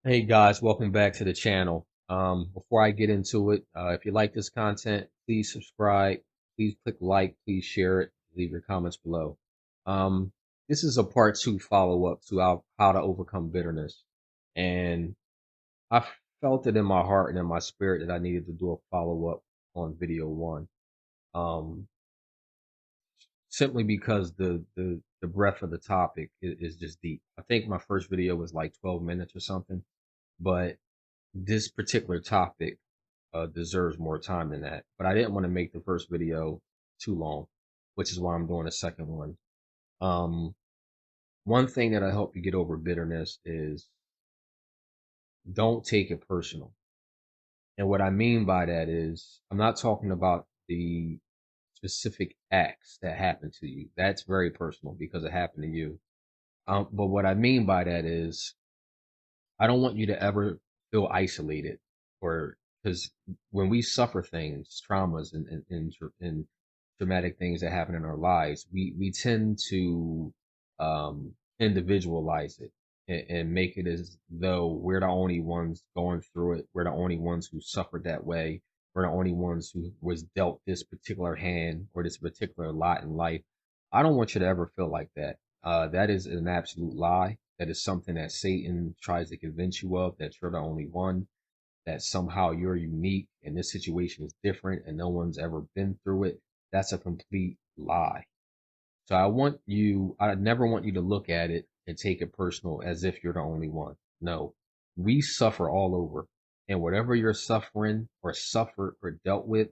Hey guys, welcome back to the channel. Before I get into it, if you like this content, please subscribe, please click like, please share it, leave your comments below. Um, this is a part two follow-up to how to overcome bitterness. And I felt it in my heart and in my spirit that I needed to do a follow-up on video one. Um, Simply because the breadth of the topic is just deep. I think my first video was like 12 minutes or something, but this particular topic deserves more time than that. But I didn't want to make the first video too long, which is why I'm doing a second one. Um, One thing that'll help you get over bitterness is don't take it personal. And what I mean by that is I'm not talking about the specific acts that happened to you. That's very personal because it happened to you. But what I mean by that is I don't want you to ever feel isolated or because when we suffer things, traumas and traumatic things that happen in our lives, we tend to individualize it and make it as though we're the only ones going through it. We're the only ones who suffered that way. We're the only ones who was dealt this particular hand or this particular lot in life. I don't want you to ever feel like that. That is an absolute lie. That is something that Satan tries to convince you of, that you're the only one, that somehow you're unique and this situation is different and no one's ever been through it. That's a complete lie. So I never want you to look at it and take it personal as if you're the only one. No, we suffer all over. And whatever you're suffering or suffered or dealt with,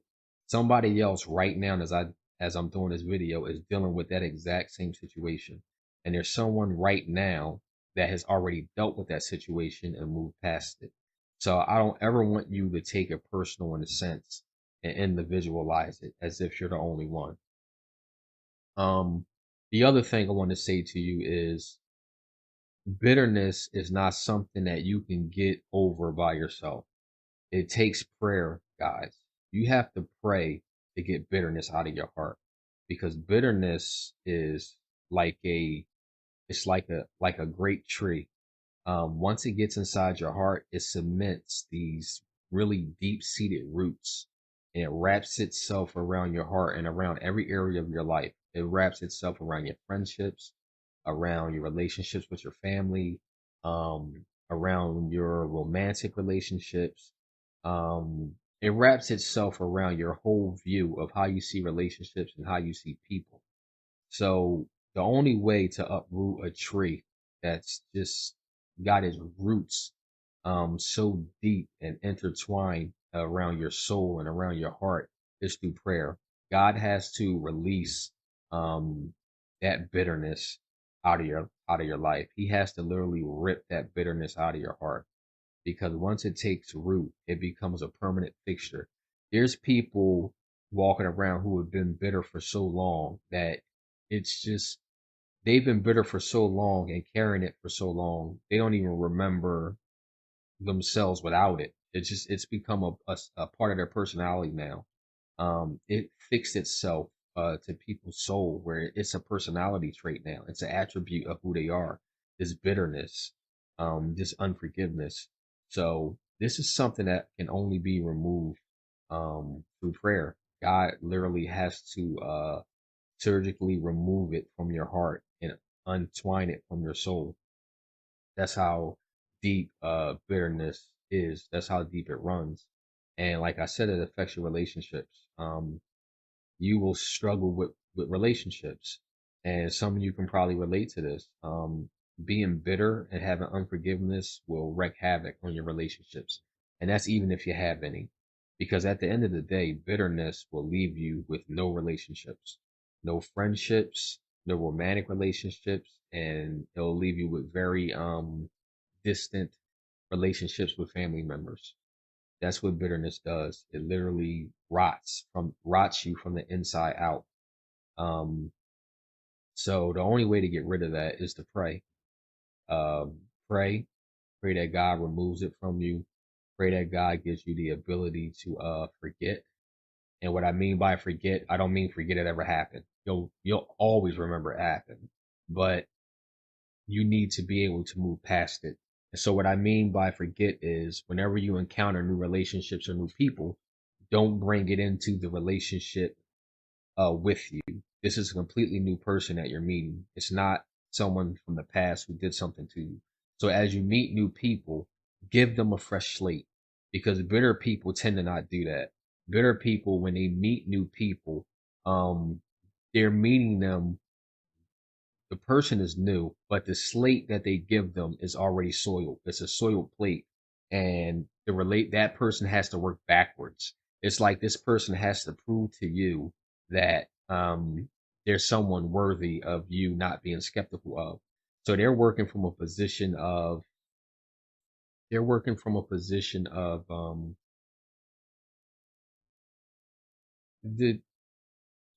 somebody else right now, as I'm doing this video, is dealing with that exact same situation. And there's someone right now that has already dealt with that situation and moved past it. So I don't ever want you to take it personal in a sense and individualize it as if you're the only one. Um, the other thing I want to say to you is bitterness is not something that you can get over by yourself. It takes prayer, guys. You have to pray to get bitterness out of your heart because bitterness is like a it's like a great tree. Once it gets inside your heart, it cements these really deep-seated roots and it wraps itself around your heart and around every area of your life. It wraps itself around your friendships, around your relationships with your family, around your romantic relationships. It wraps itself around your whole view of how you see relationships and how you see people. So the only way to uproot a tree that's just got its roots so deep and intertwined around your soul and around your heart is through prayer. God has to release um, that bitterness out of your life. He has to literally rip that bitterness out of your heart because once it takes root, it becomes a permanent fixture. There's people walking around who have been bitter for so long that it's just they've been bitter for so long and carrying it for so long, they don't even remember themselves without it. It's become a part of their personality now. It fixed itself to people's soul where it's a personality trait now. It's an attribute of who they are. This bitterness, this unforgiveness. So this is something that can only be removed through prayer. God literally has to surgically remove it from your heart and untwine it from your soul. That's how deep bitterness is. That's how deep it runs. And like I said, it affects your relationships. You will struggle with relationships. And some of you can probably relate to this. Being bitter and having unforgiveness will wreak havoc on your relationships. And that's even if you have any. Because at the end of the day, bitterness will leave you with no relationships, no friendships, no romantic relationships, and it'll leave you with very distant relationships with family members. That's what bitterness does. It literally rots you from the inside out. Um, so the only way to get rid of that is to pray. Pray, pray that God removes it from you. Pray that God gives you the ability to forget. And what I mean by forget, I don't mean forget it ever happened. You'll always remember it happened, but you need to be able to move past it And so what I mean by forget is whenever you encounter new relationships or new people, don't bring it into the relationship with you. This is a completely new person that you're meeting. It's not someone from the past who did something to you. So as you meet new people, give them a fresh slate because bitter people tend to not do that. Bitter people, when they meet new people, um, they're meeting them, the person is new, but the slate that they give them is already soiled. It's a soiled plate. And to relate, that person has to work backwards. It's like this person has to prove to you that there's someone worthy of you not being skeptical of. So they're working from a position of the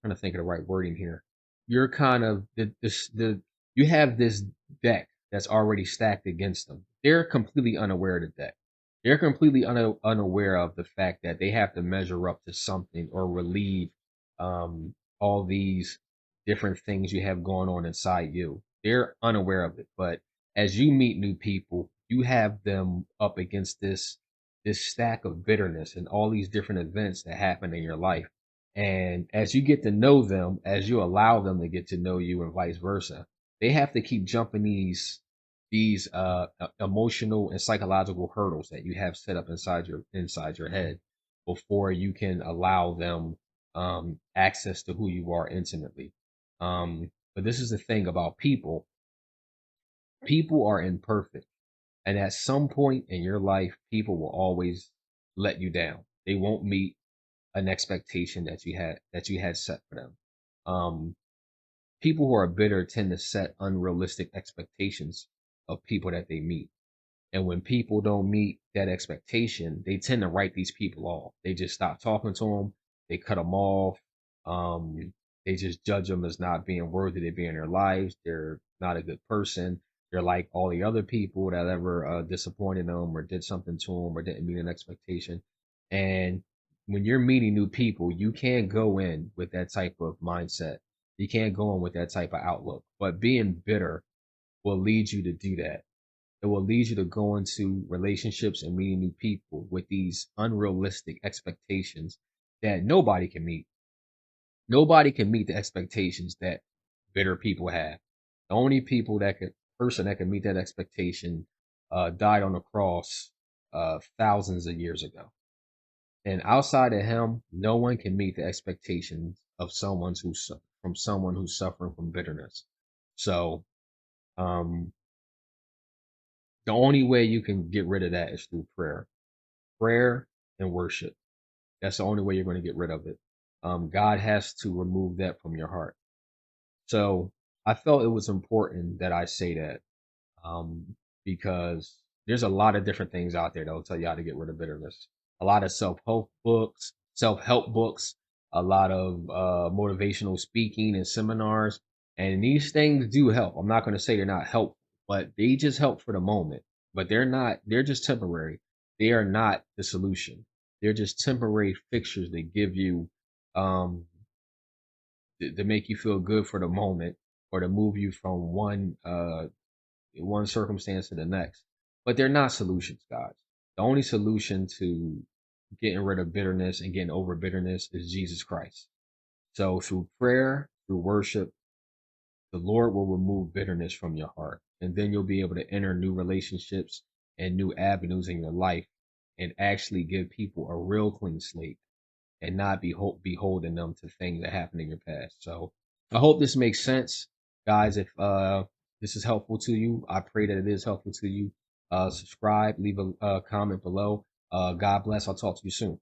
trying to think of the right wording here. You're kind of the you have this deck that's already stacked against them. They're completely unaware of the deck. They're completely unaware of the fact that they have to measure up to something or relieve all these different things you have going on inside you. They're unaware of it. But as you meet new people, you have them up against this stack of bitterness and all these different events that happen in your life, and as you get to know them, as you allow them to get to know you and vice versa, they have to keep jumping these emotional and psychological hurdles that you have set up inside your head before you can allow them access to who you are intimately. But this is the thing about people. People are imperfect. And at some point in your life, people will always let you down. They won't meet an expectation that you had set for them. Um, People who are bitter tend to set unrealistic expectations of people that they meet. And when people don't meet that expectation, they tend to write these people off. They just stop talking to them. They cut them off. Um, they just judge them as not being worthy to be in their lives. They're not a good person. They're like all the other people that ever disappointed them or did something to them or didn't meet an expectation. And when you're meeting new people, you can't go in with that type of mindset. You can't go in with that type of outlook. But being bitter will lead you to do that. It will lead you to go into relationships and meeting new people with these unrealistic expectations that nobody can meet. Nobody can meet the expectations that bitter people have. The only person that can meet that expectation died on the cross thousands of years ago. And outside of him, no one can meet the expectations of someone who's suffering from bitterness. So um, the only way you can get rid of that is through prayer and worship. That's the only way you're going to get rid of it. God has to remove that from your heart. So I felt it was important that I say that because there's a lot of different things out there that will tell you how to get rid of bitterness. A lot of self-help books, a lot of motivational speaking and seminars, and these things do help. I'm not going to say they're not helpful, but they just help for the moment. But they're not. They're just temporary. They are not the solution. They're just temporary fixtures that give you to make you feel good for the moment or to move you from one circumstance to the next. But they're not solutions, guys. The only solution to getting rid of bitterness and getting over bitterness is Jesus Christ. So through prayer, through worship, the Lord will remove bitterness from your heart. And then you'll be able to enter new relationships and new avenues in your life and actually give people a real clean slate and not be beholding them to things that happened in your past. So I hope this makes sense, guys. If this is helpful to you, I pray that it is helpful to you. Subscribe, leave a comment below. God bless. I'll talk to you soon.